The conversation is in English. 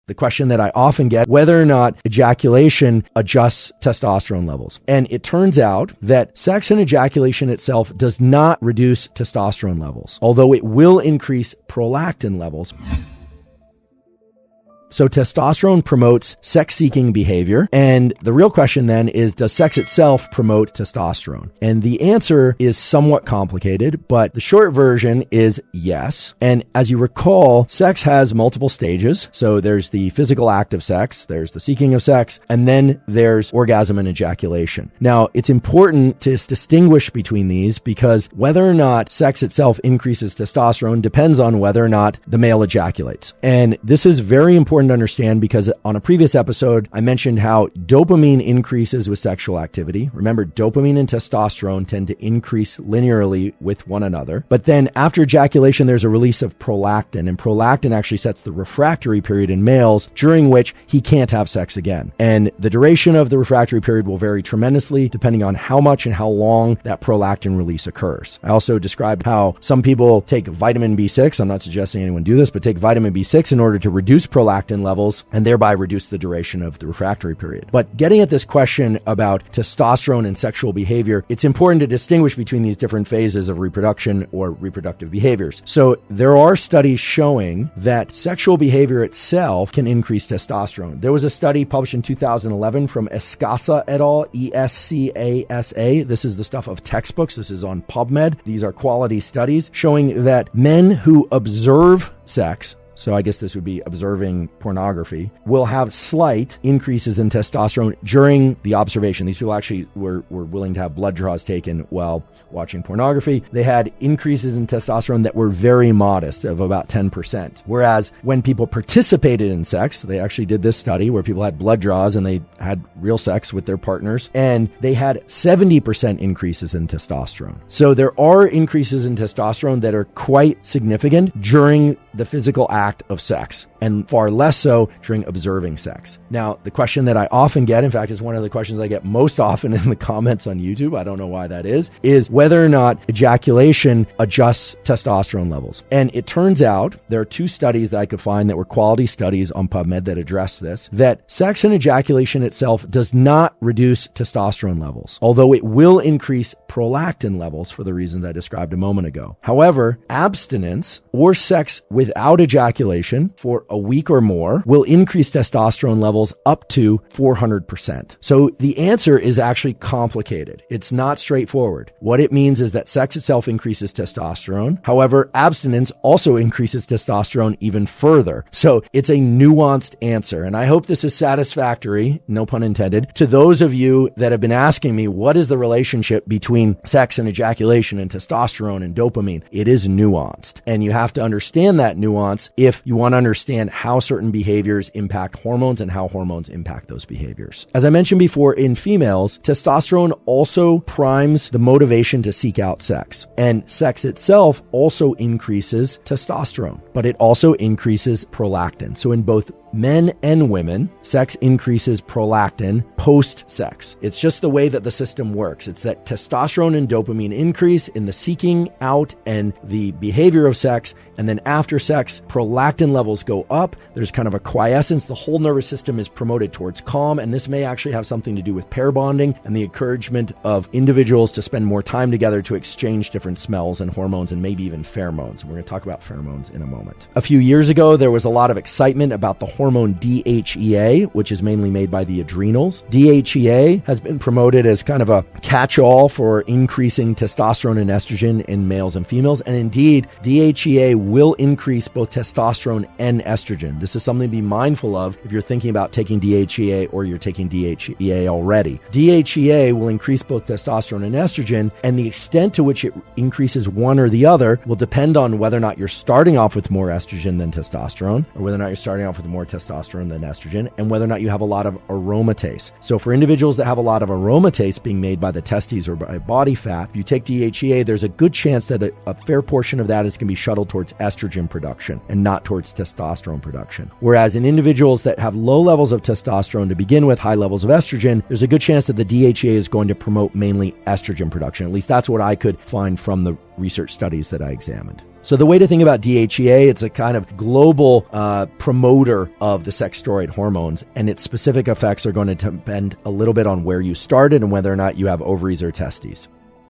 the question that I often get, whether or not ejaculation adjusts testosterone levels. And it turns out that sex and ejaculation itself does not reduce testosterone levels, although it will increase prolactin levels. So testosterone promotes sex-seeking behavior. And the real question then is, does sex itself promote testosterone? And the answer is somewhat complicated, but the short version is yes. And as you recall, sex has multiple stages. So there's the physical act of sex, there's the seeking of sex, and then there's orgasm and ejaculation. Now, it's important to distinguish between these because whether or not sex itself increases testosterone depends on whether or not the male ejaculates. And this is very important to understand because on a previous episode, I mentioned how dopamine increases with sexual activity. Remember, dopamine and testosterone tend to increase linearly with one another. But then after ejaculation, there's a release of prolactin, and prolactin actually sets the refractory period in males during which he can't have sex again. And the duration of the refractory period will vary tremendously depending on how much and how long that prolactin release occurs. I also described how some people take vitamin B6. I'm not suggesting anyone do this, but take vitamin B6 in order to reduce prolactin levels and thereby reduce the duration of the refractory period. But getting at this question about testosterone and sexual behavior, it's important to distinguish between these different phases of reproduction or reproductive behaviors. So there are studies showing that sexual behavior itself can increase testosterone. There was a study published in 2011 from Escasa et al., ESCASA. This is the stuff of textbooks. This is on PubMed. These are quality studies showing that men who observe sex, so I guess this would be observing pornography, will have slight increases in testosterone during the observation. These people actually were willing to have blood draws taken while watching pornography. They had increases in testosterone that were very modest, of about 10%. Whereas when people participated in sex, they actually did this study where people had blood draws and they had real sex with their partners, and they had 70% increases in testosterone. So there are increases in testosterone that are quite significant during the physical act of sex, and far less so during observing sex. Now, the question that I often get, in fact, is one of the questions I get most often in the comments on YouTube, I don't know why that is whether or not ejaculation adjusts testosterone levels. And it turns out, there are two studies that I could find that were quality studies on PubMed that address this, that sex and ejaculation itself does not reduce testosterone levels, although it will increase prolactin levels for the reasons I described a moment ago. However, abstinence or sex without ejaculation for a week or more will increase testosterone levels up to 400%. So the answer is actually complicated. It's not straightforward. What it means is that sex itself increases testosterone. However, abstinence also increases testosterone even further. So it's a nuanced answer. And I hope this is satisfactory, no pun intended, to those of you that have been asking me, what is the relationship between sex and ejaculation and testosterone and dopamine? It is nuanced. And you have to understand that nuance if you want to understand how certain behaviors impact hormones and how hormones impact those behaviors. As I mentioned before, in females, testosterone also primes the motivation to seek out sex. And sex itself also increases testosterone, but it also increases prolactin. So in both men and women, sex increases prolactin post-sex. It's just the way that the system works. It's that testosterone and dopamine increase in the seeking out and the behavior of sex, and then after sex, prolactin levels go up. There's kind of a quiescence. The whole nervous system is promoted towards calm, and this may actually have something to do with pair bonding and the encouragement of individuals to spend more time together to exchange different smells and hormones and maybe even pheromones. We're going to talk about pheromones in a moment. A few years ago, there was a lot of excitement about the hormone DHEA, which is mainly made by the adrenals. DHEA has been promoted as kind of a catch-all for increasing testosterone and estrogen in males and females. And indeed, DHEA will increase both testosterone and estrogen. This is something to be mindful of if you're thinking about taking DHEA or you're taking DHEA already. DHEA will increase both testosterone and estrogen, and the extent to which it increases one or the other will depend on whether or not you're starting off with more estrogen than testosterone, or whether or not you're starting off with more testosterone than estrogen, and whether or not you have a lot of aromatase. So for individuals that have a lot of aromatase being made by the testes or by body fat, if you take DHEA, there's a good chance that a fair portion of that is going to be shuttled towards estrogen production and not towards testosterone production. Whereas in individuals that have low levels of testosterone to begin with, high levels of estrogen, there's a good chance that the DHEA is going to promote mainly estrogen production. At least that's what I could find from the research studies that I examined. So the way to think about DHEA, it's a kind of global promoter of the sex steroid hormones, and its specific effects are going to depend a little bit on where you started and whether or not you have ovaries or testes.